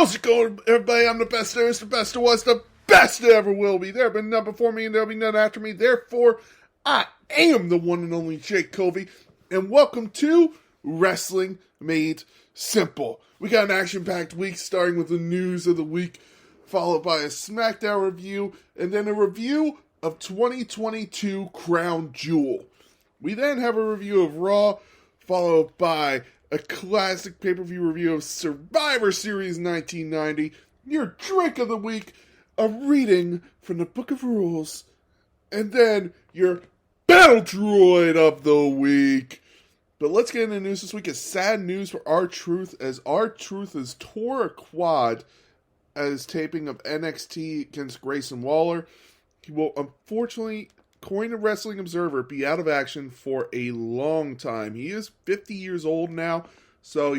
How's it going, everybody? I'm the best there is, the best there was, the best there ever will be. There have been none before me, and there'll be none after me. Therefore, I am the one and only Jake Covey, and welcome to Wrestling Made Simple. We got an action-packed week, starting with the news of the week, followed by a SmackDown review, and then a review of 2022 Crown Jewel. We then have a review of Raw, followed by a classic pay-per-view review of Survivor Series 1990, your drink of the week, a reading from the Book of Rules, and then your Battle Droid of the week. But let's get into the news this week. It's sad news for R-Truth, as R-Truth has tore a quad at his taping of NXT against Grayson Waller. He will unfortunately, according to Wrestling Observer, be out of action for a long time. He is 50 years old now, so,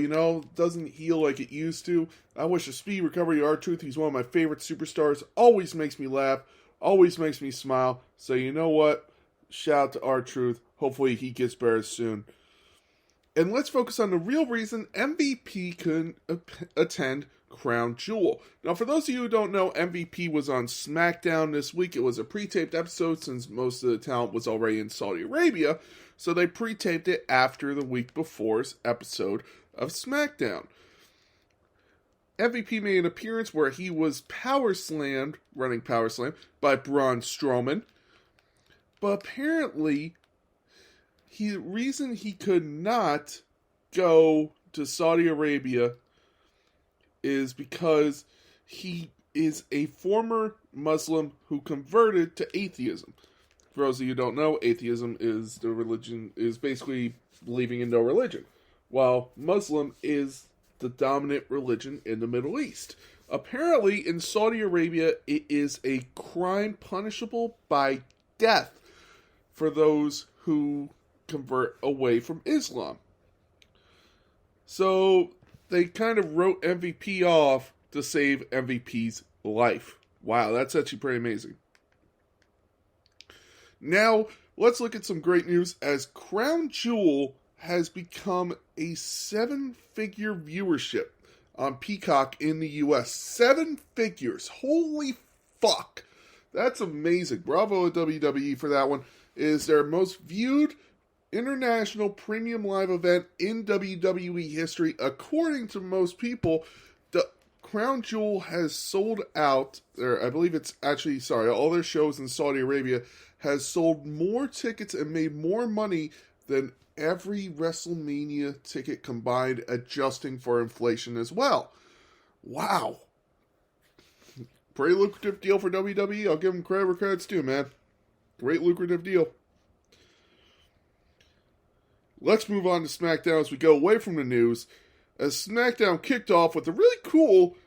doesn't heal like it used to. I wish a speedy recovery to R-Truth. He's one of my favorite superstars. Always makes me laugh. Always makes me smile. So, you know what? Shout out to R-Truth. Hopefully he gets better soon. And let's focus on the real reason MVP couldn't attend Crown Jewel. Now, for those of you who don't know, MVP was on SmackDown this week. It was a pre-taped episode since most of the talent was already in Saudi Arabia, so they pre-taped it after the week before's episode of SmackDown. MVP made an appearance where he was running Power Slam, by Braun Strowman, but apparently, the reason he could not go to Saudi Arabia is because he is a former Muslim who converted to atheism. For those of you who don't know, atheism is basically believing in no religion, while Muslim is the dominant religion in the Middle East. Apparently, in Saudi Arabia, it is a crime punishable by death for those who convert away from Islam. So they kind of wrote MVP off to save MVP's life. Wow, that's actually pretty amazing. Now, let's look at some great news, as Crown Jewel has become a 7-figure viewership on Peacock in the US. 7 figures. Holy fuck. That's amazing. Bravo to WWE for that one. It is their most viewed international premium live event in WWE history. According to most people, the Crown Jewel has sold out, or I believe it's actually, all their shows in Saudi Arabia has sold more tickets and made more money than every WrestleMania ticket combined, adjusting for inflation as well. Wow. Pretty lucrative deal for WWE. I'll give them credit where credit's due, man. Great lucrative deal. Let's move on to SmackDown as we go away from the news, as SmackDown kicked off with a really cool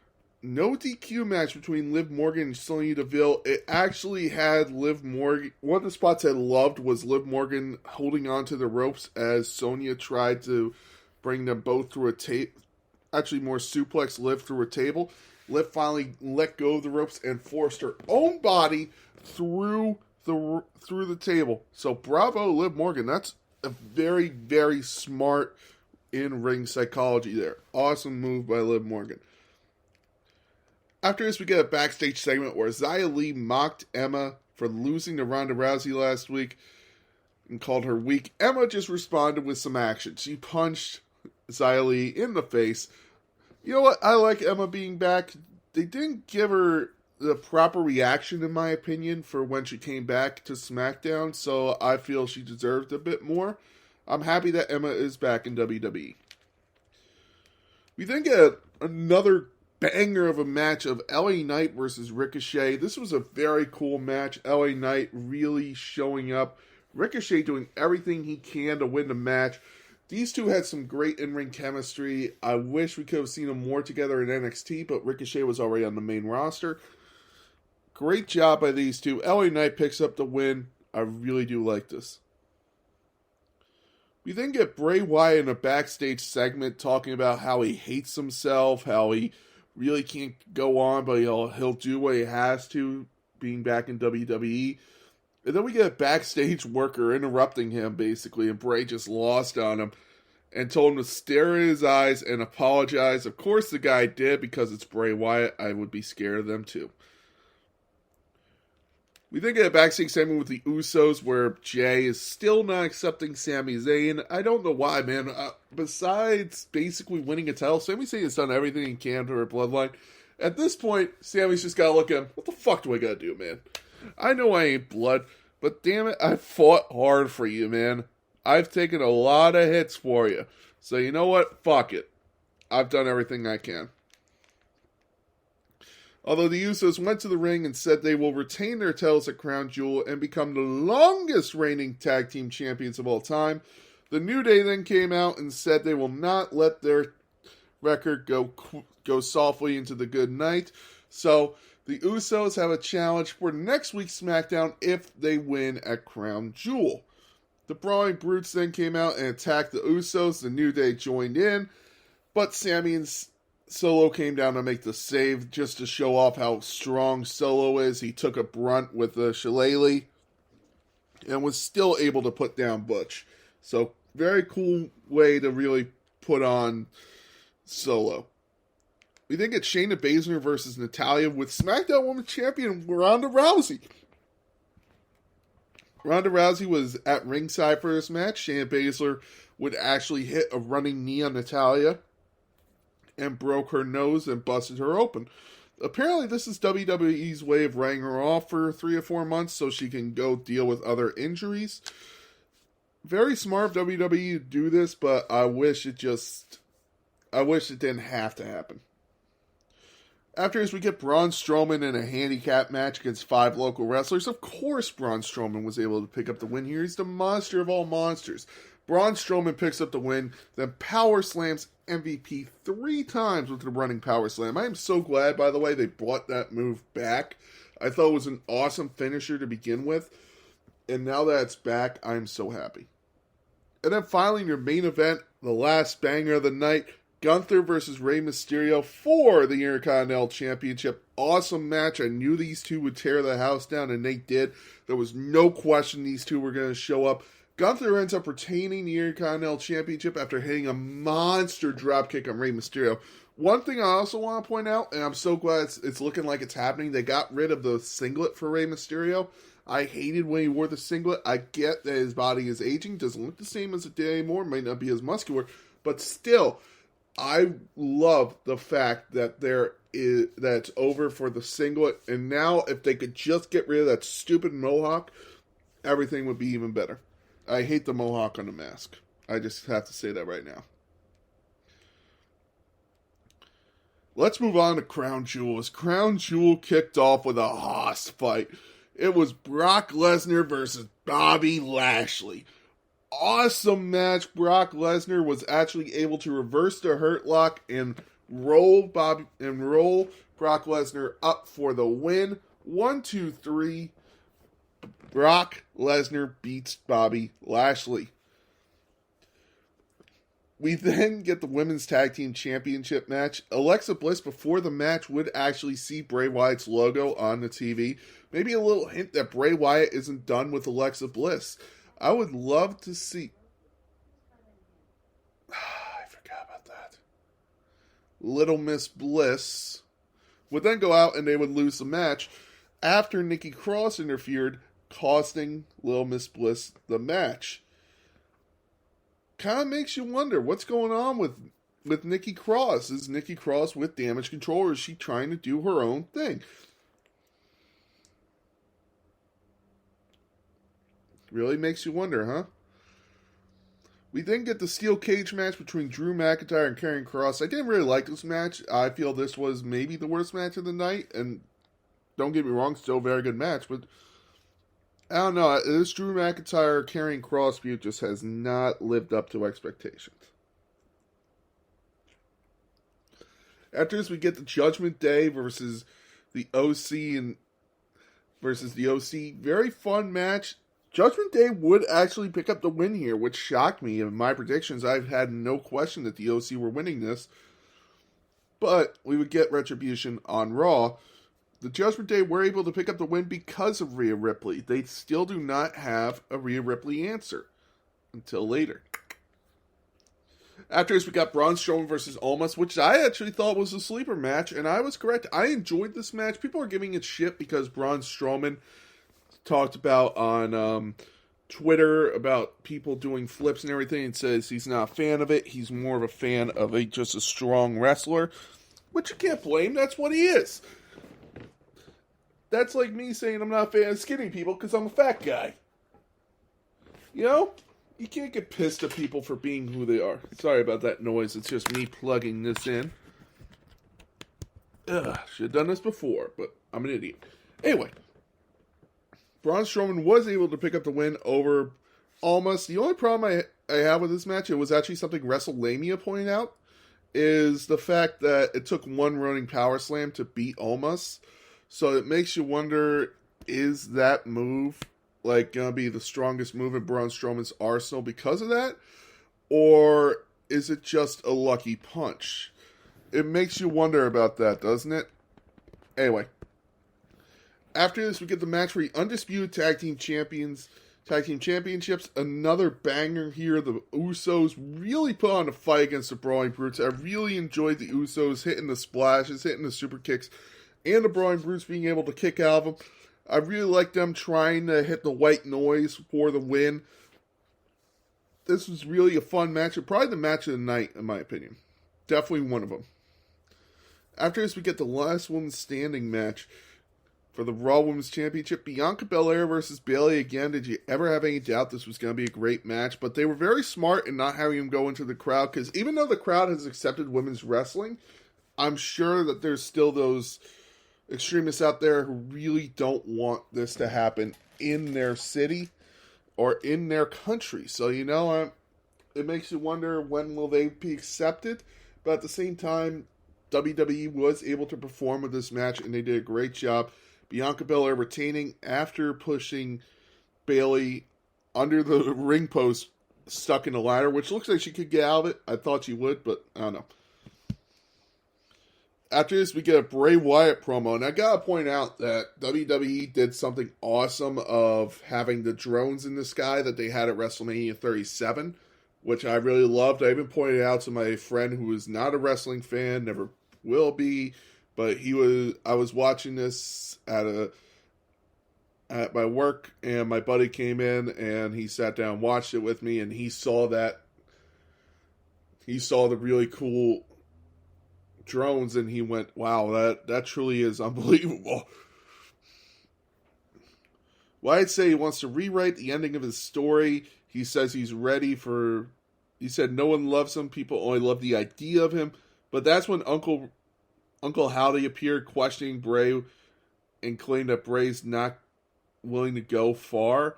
no DQ match between Liv Morgan and Sonya Deville. It actually had Liv Morgan. One of the spots I loved was Liv Morgan holding onto the ropes as Sonya tried to bring them both through a tape. Actually, more suplex Liv through a table. Liv finally let go of the ropes and forced her own body through the table. So bravo, Liv Morgan. That's a very, very smart in-ring psychology there. Awesome move by Liv Morgan. After this, we get a backstage segment where Xia Li mocked Emma for losing to Ronda Rousey last week and called her weak. Emma just responded with some action. She punched Xia Li in the face. You know what? I like Emma being back. They didn't give her the proper reaction, in my opinion, for when she came back to SmackDown, so I feel she deserved a bit more. I'm happy that Emma is back in WWE. We then get another banger of a match of LA Knight versus Ricochet. This was a very cool match. LA Knight really showing up. Ricochet doing everything he can to win the match. These two had some great in-ring chemistry. I wish we could have seen them more together in NXT, but Ricochet was already on the main roster. Great job by these two. LA Knight picks up the win. I really do like this. We then get Bray Wyatt in a backstage segment talking about how he hates himself, how he really can't go on, but he'll do what he has to, being back in WWE. And then we get a backstage worker interrupting him, basically, and Bray just lost on him. and told him to stare in his eyes and apologize. Of course the guy did, because it's Bray Wyatt. I would be scared of them too. We then get a backstage segment with the Usos where Jay is still not accepting Sami Zayn. I don't know why, man. Besides basically winning a title, Sami Zayn has done everything he can for her bloodline. At this point, Sami's just got to look at him. What the fuck do I got to do, man? I know I ain't blood, but damn it, I fought hard for you, man. I've taken a lot of hits for you. So you know what? Fuck it. I've done everything I can. Although the Usos went to the ring and said they will retain their titles at Crown Jewel and become the longest reigning tag team champions of all time, the New Day then came out and said they will not let their record go softly into the good night. So the Usos have a challenge for next week's SmackDown if they win at Crown Jewel. The Brawling Brutes then came out and attacked the Usos. The New Day joined in, but Sami and Solo came down to make the save just to show off how strong Solo is. He took a brunt with the Shillelagh and was still able to put down Butch. So, very cool way to really put on Solo. We then get Shayna Baszler versus Natalya with SmackDown Women's Champion Ronda Rousey. Ronda Rousey was at ringside for this match. Shayna Baszler would actually hit a running knee on Natalya and broke her nose and busted her open. Apparently, this is WWE's way of writing her off for 3 or 4 months so she can go deal with other injuries. Very smart of WWE to do this, but I wish it didn't have to happen. After this, we get Braun Strowman in a handicap match against 5 local wrestlers. Of course, Braun Strowman was able to pick up the win here. He's the monster of all monsters. Braun Strowman picks up the win, then power slams MVP 3 times with the running power slam. I am so glad, by the way, they brought that move back. I thought it was an awesome finisher to begin with, and now that it's back, I'm so happy. And then finally, in your main event, the last banger of the night, Gunther versus Rey Mysterio for the Intercontinental Championship. Awesome match. I knew these two would tear the house down, and they did. There was no question these two were going to show up. Gunther ends up retaining the Intercontinental Championship after hitting a monster dropkick on Rey Mysterio. One thing I also want to point out, and I'm so glad it's looking like it's happening, they got rid of the singlet for Rey Mysterio. I hated when he wore the singlet. I get that his body is aging, doesn't look the same as it did anymore, might not be as muscular, but still, I love the fact that that's over for the singlet, and now if they could just get rid of that stupid mohawk, everything would be even better. I hate the mohawk on the mask. I just have to say that right now. Let's move on to Crown Jewel. As Crown Jewel kicked off with a hoss fight. It was Brock Lesnar versus Bobby Lashley. Awesome match. Brock Lesnar was actually able to reverse the Hurt Lock and roll Brock Lesnar up for the win. 1, 2, 3. Brock Lesnar beats Bobby Lashley. We then get the Women's Tag Team Championship match. Alexa Bliss, before the match, would actually see Bray Wyatt's logo on the TV. Maybe a little hint that Bray Wyatt isn't done with Alexa Bliss. I would love to see... I forgot about that. Little Miss Bliss would then go out and they would lose the match after Nikki Cross interfered, costing Little Miss Bliss the match. Kind of makes you wonder what's going on with Nikki Cross. Is Nikki Cross with Damage Control, or is she trying to do her own thing? Really makes you wonder, huh? We then get the steel cage match between Drew McIntyre and Karrion Kross. I didn't really like this match. I feel this was maybe the worst match of the night, and don't get me wrong, still a very good match, but I don't know. This Drew McIntyre Karrion Kross feud just has not lived up to expectations. After this, we get the Judgment Day versus the OC Very fun match. Judgment Day would actually pick up the win here, which shocked me. In my predictions, I've had no question that the OC were winning this. But we would get Retribution on Raw. The Judgment Day were able to pick up the win because of Rhea Ripley. They still do not have a Rhea Ripley answer until later. After this, we got Braun Strowman versus Almas, which I actually thought was a sleeper match, and I was correct. I enjoyed this match. People are giving it shit because Braun Strowman talked about on Twitter about people doing flips and everything, and says he's not a fan of it. He's more of a fan of just a strong wrestler, which you can't blame. That's what he is. That's like me saying I'm not a fan of skinny people because I'm a fat guy. You know? You can't get pissed at people for being who they are. Sorry about that noise. It's just me plugging this in. Ugh, should have done this before, but I'm an idiot. Anyway, Braun Strowman was able to pick up the win over Almas. The only problem I have with this match, it was actually something WrestleMania pointed out, is the fact that it took one running power slam to beat Almas. So it makes you wonder, is that move gonna be the strongest move in Braun Strowman's arsenal because of that? Or is it just a lucky punch? It makes you wonder about that, doesn't it? Anyway. After this, we get the match for the Undisputed Tag Team Championships. Another banger here. The Usos really put on a fight against the Brawling Brutes. I really enjoyed the Usos hitting the splashes, hitting the super kicks, and the Brawling Brutes being able to kick out of them. I really like them trying to hit the white noise for the win. This was really a fun match. Probably the match of the night, in my opinion. Definitely one of them. After this, we get the last woman standing match for the Raw Women's Championship. Bianca Belair versus Bayley again. Did you ever have any doubt this was going to be a great match? But they were very smart in not having him go into the crowd, because even though the crowd has accepted women's wrestling, I'm sure that there's still those extremists out there who really don't want this to happen in their city or in their country. So, it makes you wonder, when will they be accepted? But at the same time, WWE was able to perform with this match, and they did a great job. Bianca Belair retaining after pushing Bayley under the ring post, stuck in a ladder, which looks like she could get out of it. I thought she would, but I don't know. After this, we get a Bray Wyatt promo, and I gotta point out that WWE did something awesome of having the drones in the sky that they had at WrestleMania 37, which I really loved. I even pointed out to my friend who is not a wrestling fan, never will be, but I was watching this at my work, and my buddy came in, and he sat down and watched it with me, and he saw the really cool drones, and he went, wow, that truly is unbelievable. Wyatt say he wants to rewrite the ending of his story. He says he's ready he said no one loves him, people only love the idea of him. But that's when Uncle Howdy appeared, questioning Bray, and claimed that Bray's not willing to go far,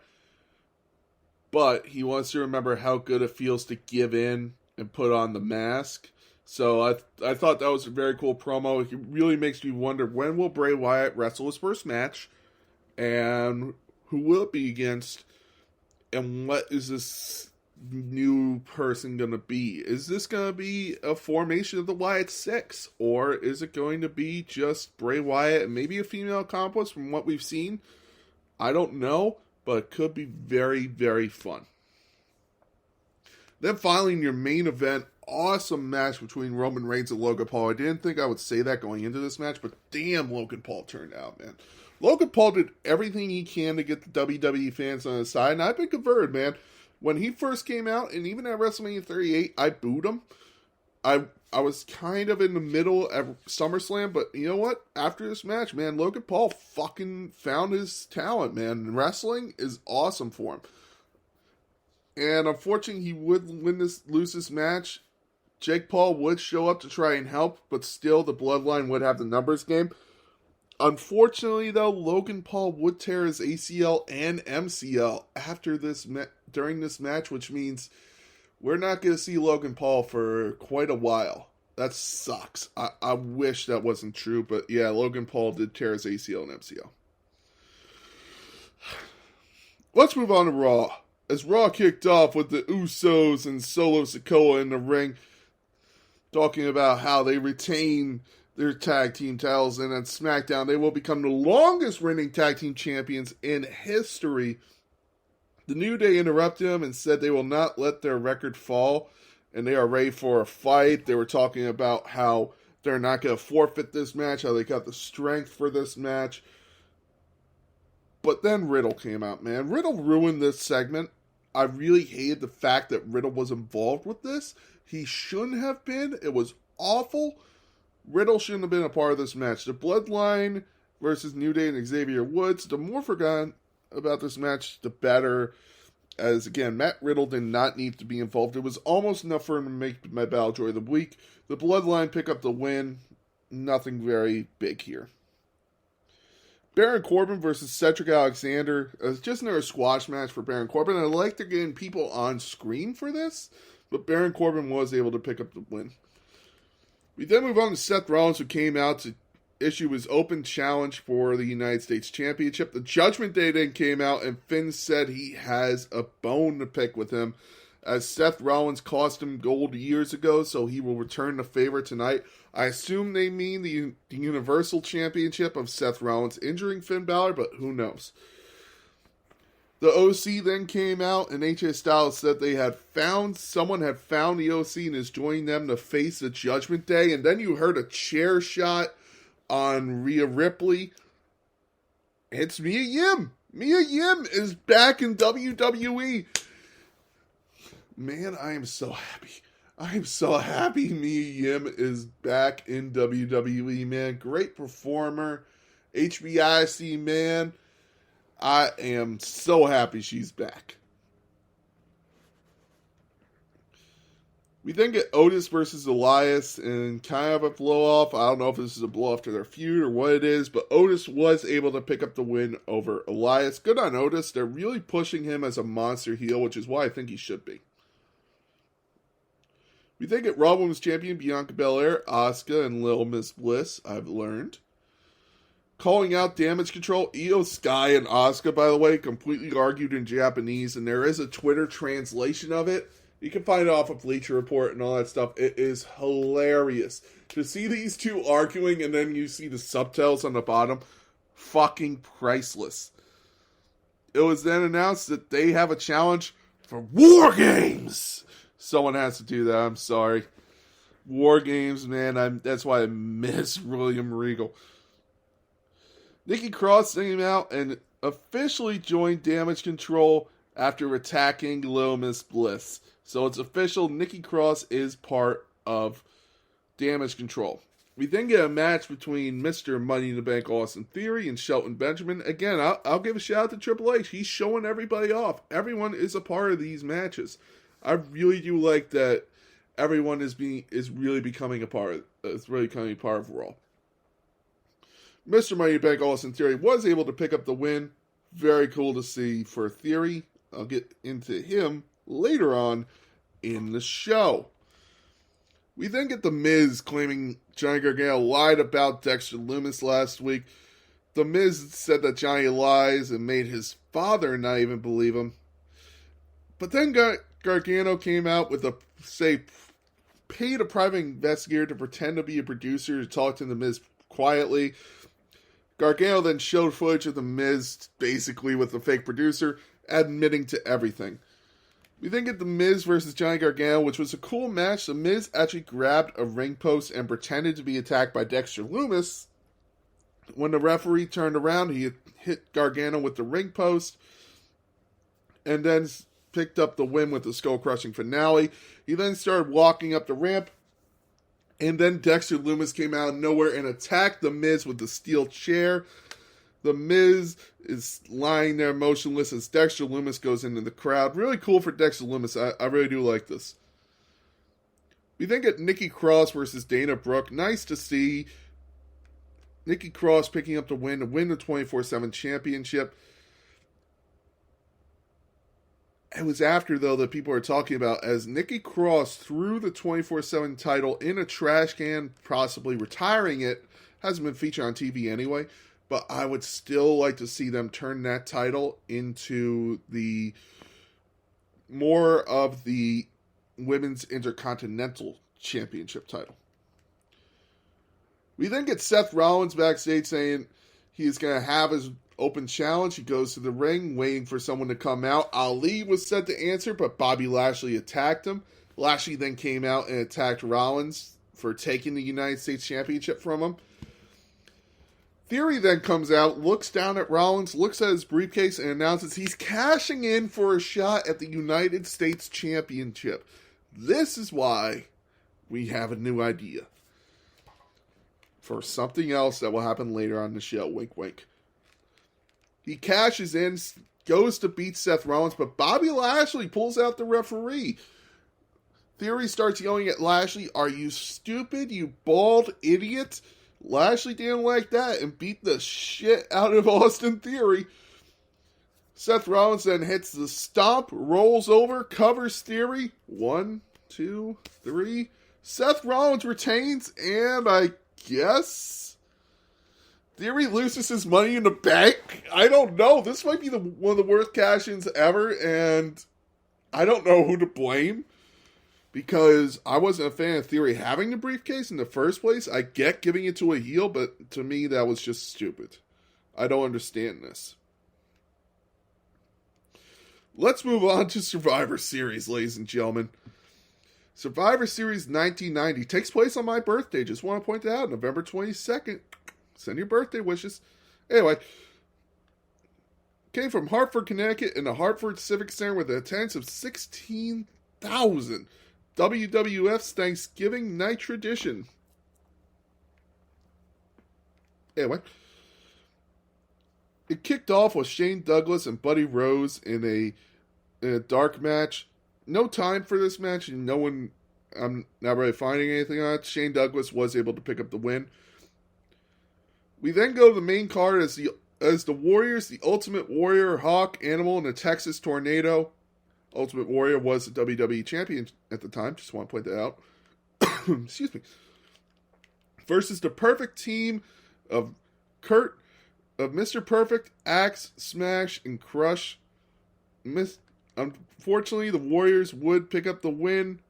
but he wants to remember how good it feels to give in and put on the mask. So I thought that was a very cool promo. It really makes me wonder, when will Bray Wyatt wrestle his first match? And who will it be against? And what is this new person going to be? Is this going to be a formation of the Wyatt Six? Or is it going to be just Bray Wyatt and maybe a female accomplice from what we've seen? I don't know, but it could be very, very fun. Then finally, in your main event, awesome match between Roman Reigns and Logan Paul. I didn't think I would say that going into this match, but damn, Logan Paul turned out, man. Logan Paul did everything he can to get the WWE fans on his side, and I've been converted, man. When he first came out, and even at WrestleMania 38, I booed him. I was kind of in the middle at SummerSlam, but you know what? After this match, man, Logan Paul fucking found his talent, man. Wrestling is awesome for him. And unfortunately, he would lose this match. Jake Paul would show up to try and help, but still the Bloodline would have the numbers game. Unfortunately, though, Logan Paul would tear his ACL and MCL during this match, which means we're not going to see Logan Paul for quite a while. That sucks. I wish that wasn't true, but yeah, Logan Paul did tear his ACL and MCL. Let's move on to Raw. As Raw kicked off with the Usos and Solo Sikoa in the ring, talking about how they retain their tag team titles, and at SmackDown they will become the longest reigning tag team champions in history. The New Day interrupted them and said they will not let their record fall, and they are ready for a fight. They were talking about how they're not going to forfeit this match, how they got the strength for this match. But then Riddle came out, man. Riddle ruined this segment. I really hated the fact that Riddle was involved with this. He shouldn't have been. It was awful. Riddle shouldn't have been a part of this match. The Bloodline versus New Day and Xavier Woods. The more forgotten about this match, the better. As, again, Matt Riddle did not need to be involved. It was almost enough for him to make my Battle Joy of the Week. The Bloodline pick up the win. Nothing very big here. Baron Corbin versus Cedric Alexander. It's just another squash match for Baron Corbin. I like they're getting people on screen for this, but Baron Corbin was able to pick up the win. We then move on to Seth Rollins, who came out to issue his open challenge for the United States Championship. The Judgment Day then came out, and Finn said he has a bone to pick with him, as Seth Rollins cost him gold years ago, so he will return the favor tonight. I assume they mean the Universal Championship of Seth Rollins injuring Finn Balor, but who knows. The OC then came out, and AJ Styles said someone had found the OC and is joining them to face the Judgment Day. And then you heard a chair shot on Rhea Ripley. It's Mia Yim. Mia Yim is back in WWE. Man, I am so happy. I am so happy Mia Yim is back in WWE, man. Great performer. HBIC, man. I am so happy she's back. We then get Otis versus Elias and kind of a blow-off. I don't know if this is a blow-off to their feud or what it is, but Otis was able to pick up the win over Elias. Good on Otis. They're really pushing him as a monster heel, which is why I think he should be. We then get Raw Women's Champion Bianca Belair, Asuka, and Lil Miss Bliss, I've learned. Calling out Damage Control, Io Sky and Asuka, by the way, completely argued in Japanese, and there is a Twitter translation of it. You can find it off of Bleacher Report and all that stuff. It is hilarious. To see these two arguing and then you see the subtitles on the bottom, fucking priceless. It was then announced that they have a challenge for War Games. Someone has to do that, I'm sorry. War Games, man, that's why I miss William Regal. Nikki Cross came out and officially joined Damage Control after attacking Lil Miss Bliss. So it's official, Nikki Cross is part of Damage Control. We then get a match between Mr. Money in the Bank Austin Theory and Shelton Benjamin. Again, I'll give a shout out to Triple H. He's showing everybody off. Everyone is a part of these matches. I really do like that everyone is really becoming a part of Raw. Mr. Money in the Bank Austin Theory was able to pick up the win. Very cool to see for Theory. I'll get into him later on in the show. We then get The Miz claiming Johnny Gargano lied about Dexter Lumis last week. The Miz said that Johnny lies and made his father not even believe him. But then Gargano came out with paid a private investigator to pretend to be a producer to talk to The Miz quietly. Gargano then showed footage of The Miz basically with the fake producer admitting to everything. We then get The Miz versus Johnny Gargano, which was a cool match. The Miz actually grabbed a ring post and pretended to be attacked by Dexter Lumis. When the referee turned around, he hit Gargano with the ring post and then picked up the win with the skull-crushing finale. He then started walking up the ramp, and then Dexter Lumis came out of nowhere and attacked The Miz with the steel chair. The Miz is lying there motionless as Dexter Lumis goes into the crowd. Really cool for Dexter Lumis. I really do like this. We then get Nikki Cross versus Dana Brooke. Nice to see Nikki Cross picking up the win to win the 24/7 championship. It was after, though, that people are talking about as Nikki Cross threw the 24/7 title in a trash can, possibly retiring it. Hasn't been featured on TV anyway. But I would still like to see them turn that title into the more of the Women's Intercontinental Championship title. We then get Seth Rollins backstage saying he's going to have his open challenge. He goes to the ring waiting for someone to come out. Ali was set to answer, but Bobby Lashley attacked him. Lashley then came out and attacked Rollins for taking the United States Championship from him. Theory then comes out, looks down at Rollins, looks at his briefcase, and announces he's cashing in for a shot at the United States Championship. This is why we have a new idea for something else that will happen later on the show. Wink, wink. He cashes in, goes to beat Seth Rollins, but Bobby Lashley pulls out the referee. Theory starts yelling at Lashley, "Are you stupid, you bald idiot?" Lashley didn't like that and beat the shit out of Austin Theory. Seth Rollins then hits the stomp, rolls over, covers Theory. 1, 2, 3. Seth Rollins retains, and I guess Theory loses his money in the bank. I don't know. This might be one of the worst cash-ins ever, and I don't know who to blame. Because I wasn't a fan of Theory having the briefcase in the first place. I get giving it to a heel, but to me that was just stupid. I don't understand this. Let's move on to Survivor Series, ladies and gentlemen. Survivor Series 1990 takes place on my birthday. Just want to point that out. November 22nd. Send your birthday wishes. Anyway. Came from Hartford, Connecticut in the Hartford Civic Center with an attendance of 16,000. WWF's Thanksgiving night tradition. Anyway, it kicked off with Shane Douglas and Buddy Rose in a dark match. No time for this match, and I'm not really finding anything on it. Shane Douglas was able to pick up the win. We then go to the main card as the Warriors, the Ultimate Warrior, Hawk, Animal, and the Texas Tornado. Ultimate Warrior was the WWE champion at the time. Just want to point that out. Excuse me. Versus the perfect team of Mr. Perfect, Axe, Smash, and Crush. Unfortunately, the Warriors would pick up the win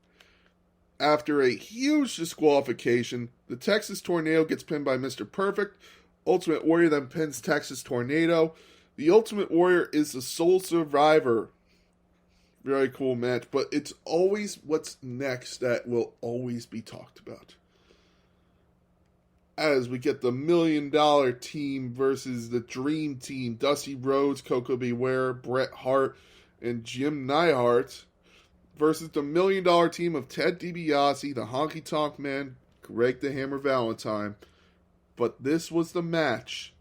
after a huge disqualification. The Texas Tornado gets pinned by Mr. Perfect. Ultimate Warrior then pins Texas Tornado. The Ultimate Warrior is the sole survivor. Very cool match, but it's always what's next that will always be talked about. As we get the $1 Million Team versus the Dream Team, Dusty Rhodes, Coco Beware, Bret Hart, and Jim Neidhart, versus the $1 Million Team of Ted DiBiase, the Honky Tonk Man, Greg the Hammer Valentine. But this was the match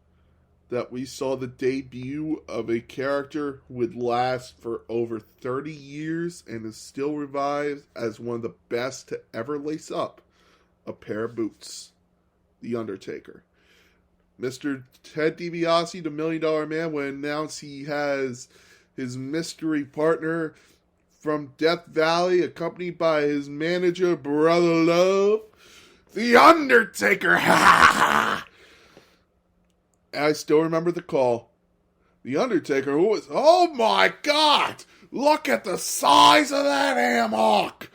that we saw the debut of a character who would last for over 30 years and is still revived as one of the best to ever lace up a pair of boots. The Undertaker. Mr. Ted DiBiase, the $1 Million Man, would announce he has his mystery partner from Death Valley, accompanied by his manager, Brother Love, The Undertaker. I still remember the call. The Undertaker, who was, oh my God, look at the size of that hammock.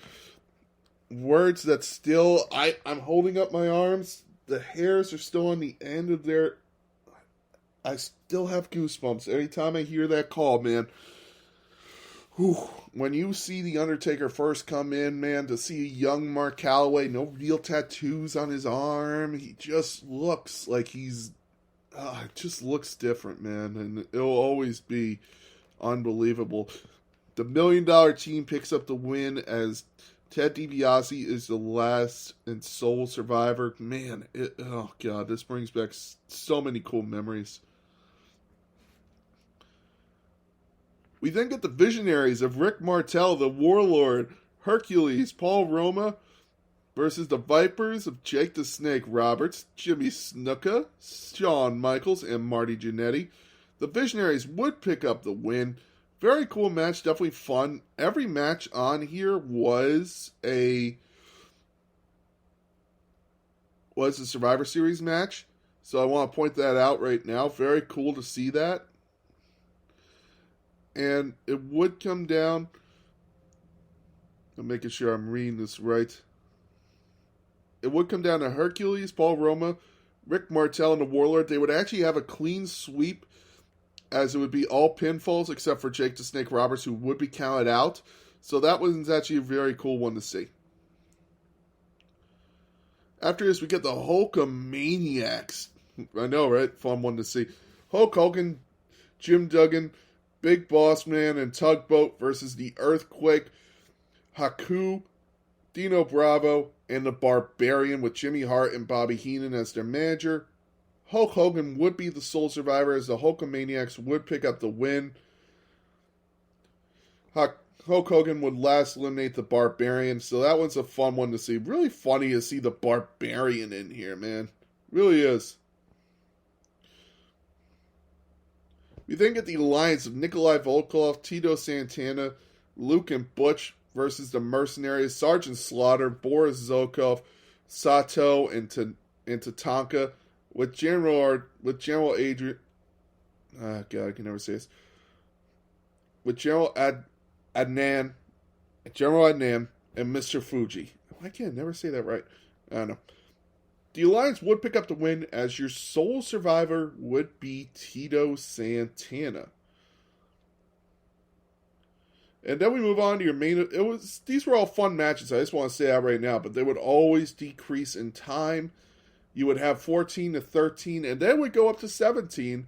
Words that still, I'm holding up my arms. The hairs are still on the end of their, I still have goosebumps every time I hear that call, man. Whew. When you see The Undertaker first come in, man, to see a young Mark Calloway, no real tattoos on his arm, he just looks like he's, it just looks different, man, and it'll always be unbelievable. The $1 Million Team picks up the win as Ted DiBiase is the last and sole survivor. Man, oh God, this brings back so many cool memories. We then get the Visionaries of Rick Martel, the Warlord, Hercules, Paul Roma, versus the Vipers of Jake the Snake Roberts, Jimmy Snuka, Shawn Michaels, and Marty Jannetty. The Visionaries would pick up the win. Very cool match, definitely fun. Every match on here was a Survivor Series match. So I want to point that out right now. Very cool to see that. And it would come down, I'm making sure I'm reading this right. It would come down to Hercules, Paul Roma, Rick Martel, and the Warlord. They would actually have a clean sweep, as it would be all pinfalls except for Jake the Snake Roberts, who would be counted out. So that was actually a very cool one to see. After this, we get the Hulkamaniacs. I know, right? Fun one to see. Hulk Hogan, Jim Duggan, Big Boss Man, and Tugboat versus the Earthquake, Haku, Dino Bravo, and the Barbarian with Jimmy Hart and Bobby Heenan as their manager. Hulk Hogan would be the sole survivor as the Hulkamaniacs would pick up the win. Hulk Hogan would last eliminate the Barbarian, so that one's a fun one to see. Really funny to see the Barbarian in here, man. Really is. We then get the alliance of Nikolai Volkov, Tito Santana, Luke and Butch versus the Mercenaries, Sergeant Slaughter, Boris Zokov, Sato, and Tatanka, with General Adrian. God, I can never say this. With General Adnan, and Mr. Fuji. I can't never say that right. I don't know. The Alliance would pick up the win as your sole survivor would be Tito Santana. And then we move on to your main. These were all fun matches. I just want to say that right now, but they would always decrease in time. You would have 14 to 13, and then would go up to 17,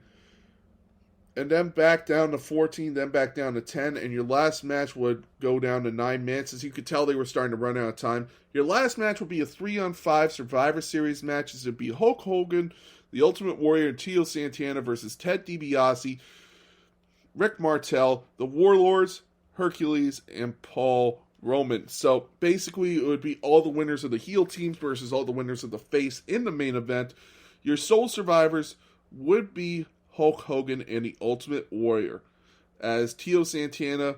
and then back down to 14, then back down to 10, and your last match would go down to 9 minutes. As you could tell, they were starting to run out of time. Your last match would be a 3-on-5 Survivor Series match. It would be Hulk Hogan, The Ultimate Warrior, and Tito Santana versus Ted DiBiase, Rick Martel, The Warlords, Hercules, and Paul Roman. So basically, it would be all the winners of the heel teams versus all the winners of the face in the main event. Your sole survivors would be Hulk Hogan and the Ultimate Warrior, as Tito Santana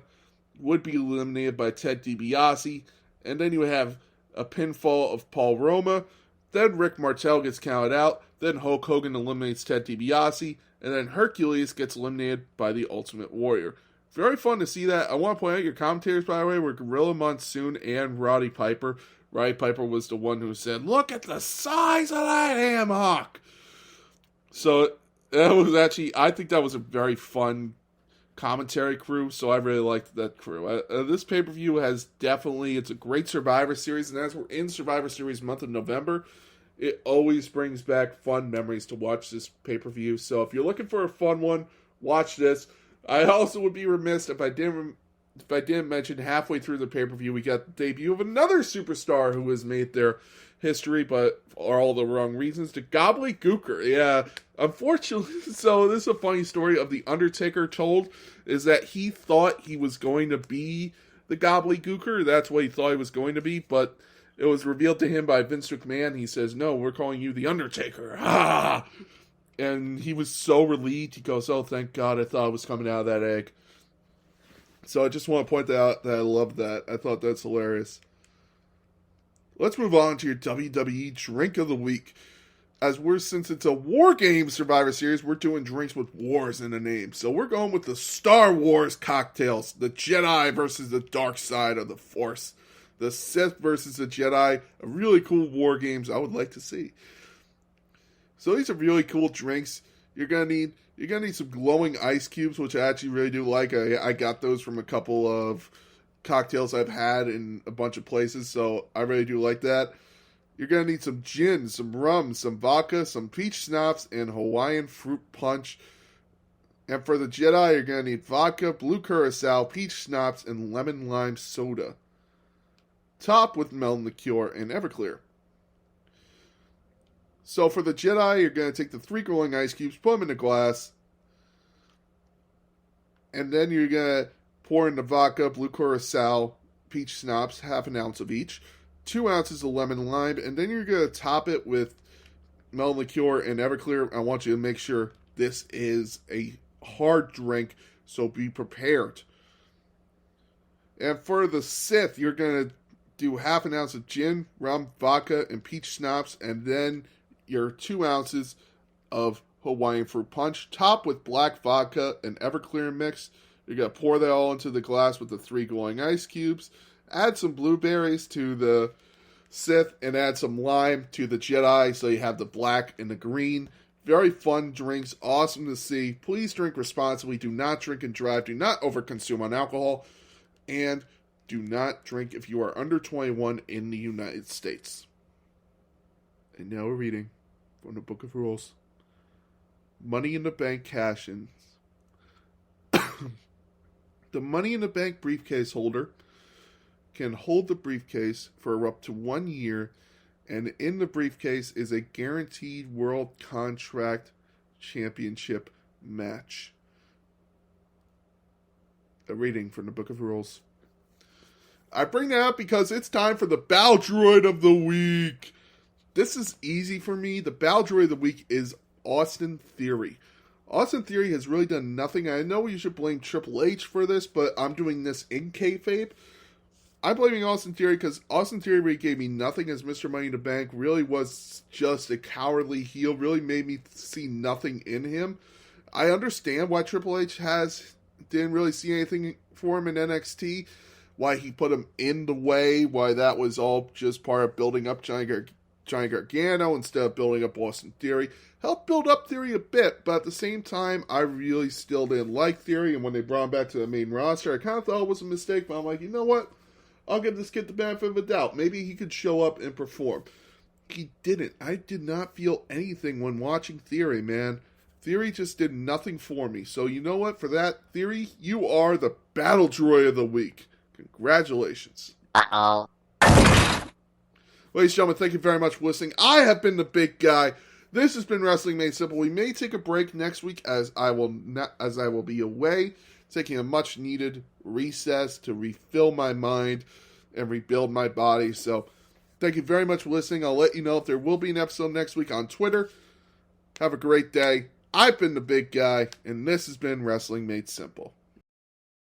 would be eliminated by Ted DiBiase, and then you would have a pinfall of Paul Roma, then Rick Martel gets counted out, then Hulk Hogan eliminates Ted DiBiase, and then Hercules gets eliminated by the Ultimate Warrior. Very fun to see that. I want to point out your commentators, by the way, were Gorilla Monsoon and Roddy Piper. Roddy Piper was the one who said, "Look at the size of that ham hock." So that was actually, I think that was a very fun commentary crew, so I really liked that crew. This pay-per-view has definitely, it's a great Survivor Series, and as we're in Survivor Series month of November, it always brings back fun memories to watch this pay-per-view. So if you're looking for a fun one, watch this. I also would be remiss if I didn't mention halfway through the pay-per-view, we got the debut of another superstar who has made their history, but for all the wrong reasons, the Gobbledygooker. Yeah, unfortunately, so this is a funny story of The Undertaker told, is that he thought he was going to be the Gobbledygooker. That's what he thought he was going to be, but it was revealed to him by Vince McMahon. He says, "No, we're calling you The Undertaker." Ah! And he was so relieved. He goes, "Oh, thank God, I thought it was coming out of that egg." So I just want to point out that I love that. I thought that's hilarious. Let's move on to your WWE Drink of the Week. Since it's a War Games Survivor Series, we're doing drinks with wars in the name. So we're going with the Star Wars cocktails. The Jedi versus the dark side of the Force. The Sith versus the Jedi. A really cool War Games I would like to see. So these are really cool drinks. You're gonna need some glowing ice cubes, which I actually really do like. I got those from a couple of cocktails I've had in a bunch of places, so I really do like that. You're going to need some gin, some rum, some vodka, some peach schnapps, and Hawaiian fruit punch. And for the Jedi, you're going to need vodka, blue curacao, peach schnapps, and lemon lime soda. Top with melon liqueur and Everclear. So for the Jedi, you're going to take the 3 glowing ice cubes, put them in a glass, and then you're going to pour in the vodka, blue curacao, peach schnapps, half an ounce of each, 2 ounces of lemon lime, and then you're going to top it with melon liqueur and Everclear. I want you to make sure this is a hard drink, so be prepared. And for the Sith, you're going to do half an ounce of gin, rum, vodka, and peach schnapps, and then your 2 ounces of Hawaiian fruit punch, top with black vodka and Everclear mix. You're going to pour that all into the glass with the 3 glowing ice cubes. Add some blueberries to the Sith and add some lime to the Jedi, so you have the black and the green. Very fun drinks, awesome to see. Please drink responsibly. Do not drink and drive. Do not overconsume on alcohol. And Do not drink if you are under 21 in the United States. And now we're reading from the Book of Rules. Money in the Bank cash-ins. The Money in the Bank briefcase holder can hold the briefcase for up to 1 year, and in the briefcase is a guaranteed World Contract Championship match. A reading from the Book of Rules. I bring that up because it's time for the Battle Droid of the Week. This is easy for me. The Battle Droid of the Week is Austin Theory. Austin Theory has really done nothing. I know you should blame Triple H for this, but I'm doing this in kayfabe. I'm blaming Austin Theory because Austin Theory really gave me nothing as Mr. Money in the Bank. Really was just a cowardly heel. Really made me see nothing in him. I understand why Triple H didn't really see anything for him in NXT. Why he put him in the way. Why that was all just part of building up Johnny Gargano instead of building up Austin Theory. Helped build up Theory a bit, but at the same time, I really still didn't like Theory, and when they brought him back to the main roster, I kind of thought it was a mistake, but I'm like, you know what? I'll give this kid the benefit of the doubt. Maybe he could show up and perform. He didn't. I did not feel anything when watching Theory, man. Theory just did nothing for me. So you know what? For that, Theory, you are the Battle Droid of the Week. Congratulations. Uh-oh. Ladies and gentlemen, thank you very much for listening. I have been the big guy. This has been Wrestling Made Simple. We may take a break next week as I will be away, taking a much needed recess to refill my mind and rebuild my body. So thank you very much for listening. I'll let you know if there will be an episode next week on Twitter. Have a great day. I've been the big guy, and this has been Wrestling Made Simple.